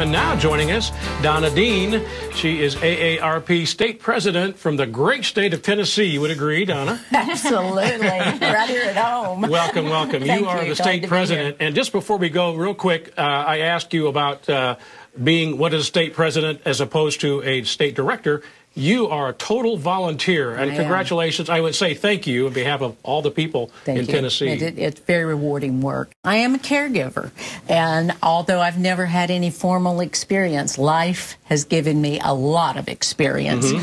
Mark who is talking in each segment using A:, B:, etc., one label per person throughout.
A: And now joining us, Donna Dean. She is AARP State President from the great state of Tennessee. You would agree, Donna?
B: Absolutely. Right here at home.
A: Welcome, welcome. You are the state president. And just before we go, real quick, I asked you about being what is a state president as opposed to a state director. You are a total volunteer, and congratulations. I would say thank you on behalf of all the people in Tennessee.
B: It's very rewarding work. I am a caregiver, and although I've never had any formal experience, life has given me a lot of experience.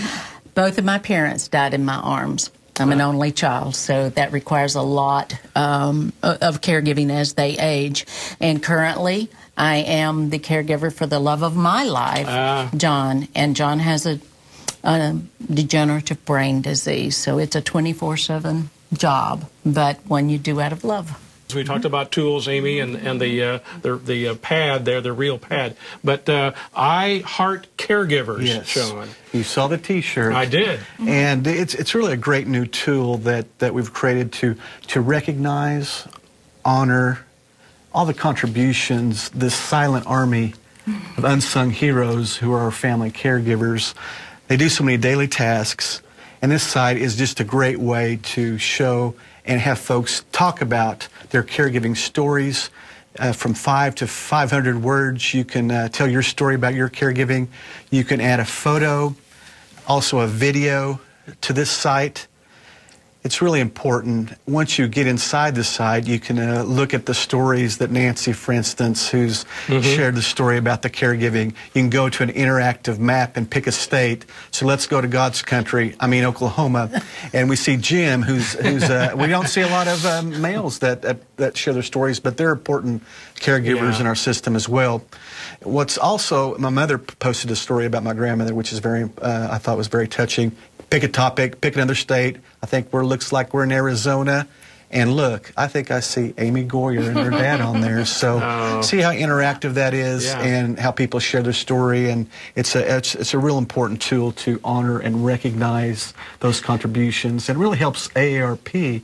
B: Both of my parents died in my arms. I'm an only child, so that requires a lot of caregiving as they age. And currently, I am the caregiver for the love of my life, John, and John has a degenerative brain disease, so it's a 24/7 job, but one you do out of love.
A: We talked about tools, Amy, and the pad there, the real pad. But iHeartCaregivers,
C: yes.
A: Sean.
C: You saw the T-shirt.
A: I did.
C: And it's really a great new tool that we've created to recognize, honor all the contributions, this silent army of unsung heroes who are our family caregivers. They do so many daily tasks, and this site is just a great way to show and have folks talk about their caregiving stories. From 5 to 500 words, you can tell your story about your caregiving. You can add a photo, also a video to this site. It's really important. Once you get inside the site, you can look at the stories that Nancy, for instance, who's shared the story about the caregiving. You can go to an interactive map and pick a state. So let's go to God's country, Oklahoma, and we see Jim, who's we don't see a lot of males that share their stories, but they're important caregivers in our system as well. What's also, my mother posted a story about my grandmother, which is very, I thought was very touching. Pick a topic, pick another state. I think looks like we're in Arizona. And look, I think I see Amy Goyer and her dad on there. So see how interactive that is and how people share their story. And it's a real important tool to honor and recognize those contributions. And really helps AARP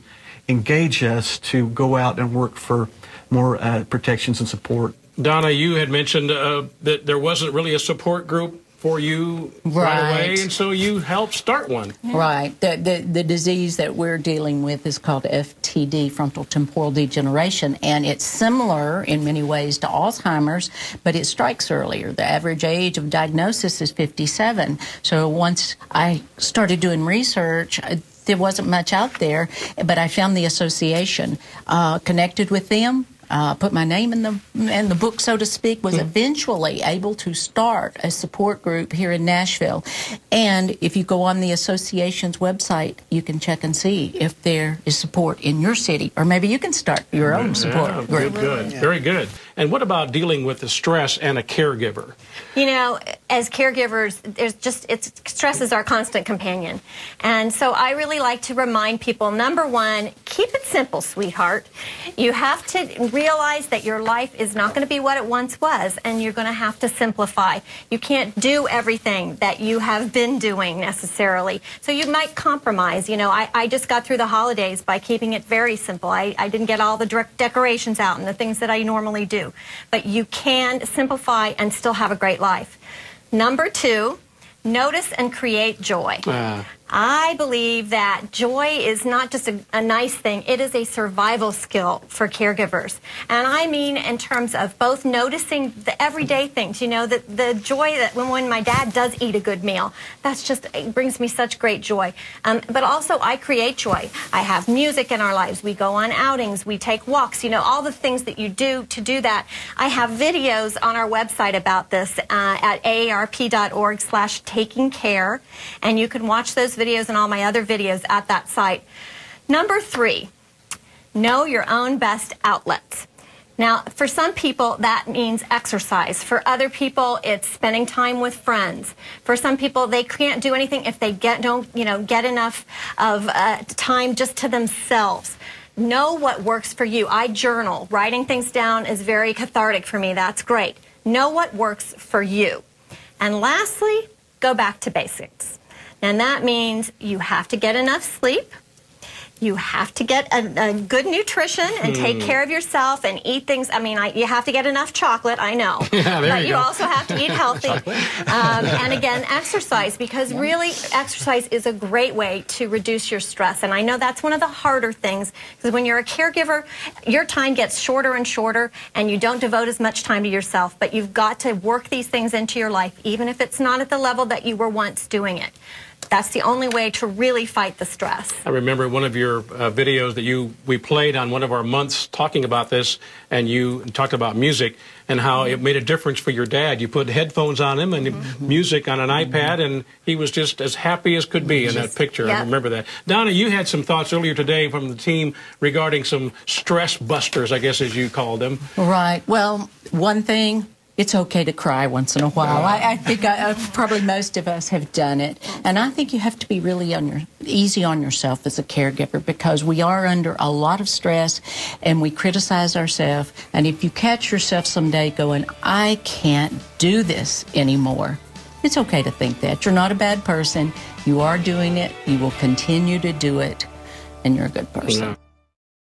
C: engage us to go out and work for more protections and support.
A: Donna, you had mentioned that there wasn't really a support group for you right away, and so you helped start one.
B: Right. The disease that we're dealing with is called FTD, frontal temporal degeneration, and it's similar in many ways to Alzheimer's, but it strikes earlier. The average age of diagnosis is 57. So once I started doing research, there wasn't much out there, but I found the association, connected with them, put my name in the book, so to speak, was eventually able to start a support group here in Nashville. And if you go on the association's website, you can check and see if there is support in your city, or maybe you can start your own support group.
A: Good. Very good. And what about dealing with the stress and a caregiver?
D: You know, as caregivers, stress is our constant companion. And so I really like to remind people, number one, keep it simple, sweetheart. You have to realize that your life is not going to be what it once was, and you're going to have to simplify. You can't do everything that you have been doing necessarily. So you might compromise. You know, I just got through the holidays by keeping it very simple. I didn't get all the decorations out and the things that I normally do. But you can simplify and still have a great life. Number two, notice and create joy. I believe that joy is not just a nice thing, it is a survival skill for caregivers. And I mean in terms of both noticing the everyday things, you know, the joy that when my dad does eat a good meal, it brings me such great joy. But also I create joy. I have music in our lives, we go on outings, we take walks, you know, all the things that you do to do that. I have videos on our website about this at aarp.org/takingcare, and you can watch those videos and all my other videos at that site. Number three, know your own best outlets. Now, for some people, that means exercise. For other people, it's spending time with friends. For some people, they can't do anything if they don't get enough of time just to themselves. Know what works for you. I journal. Writing things down is very cathartic for me. That's great. Know what works for you. And lastly, go back to basics. And that means you have to get enough sleep. You have to get a good nutrition and take care of yourself and eat things. I mean, you have to get enough chocolate, I know.
A: Yeah,
D: but you also have to eat healthy. And again, exercise, because really exercise is a great way to reduce your stress. And I know that's one of the harder things, because when you're a caregiver, your time gets shorter and shorter, and you don't devote as much time to yourself. But you've got to work these things into your life, even if it's not at the level that you were once doing it. That's the only way to really fight the stress.
A: I remember one of your videos that we played on one of our months talking about this, and you talked about music and how it made a difference for your dad. You put headphones on him and music on an iPad, and he was just as happy as could be in that picture. Yep. I remember that. Donna, you had some thoughts earlier today from the team regarding some stress busters, I guess as you called them.
B: Right. Well, one thing, it's okay to cry once in a while. I think probably most of us have done it. And I think you have to be really easy on yourself as a caregiver, because we are under a lot of stress and we criticize ourselves. And if you catch yourself someday going, I can't do this anymore, it's okay to think that. You're not a bad person. You are doing it. You will continue to do it. And you're a good person. Yeah.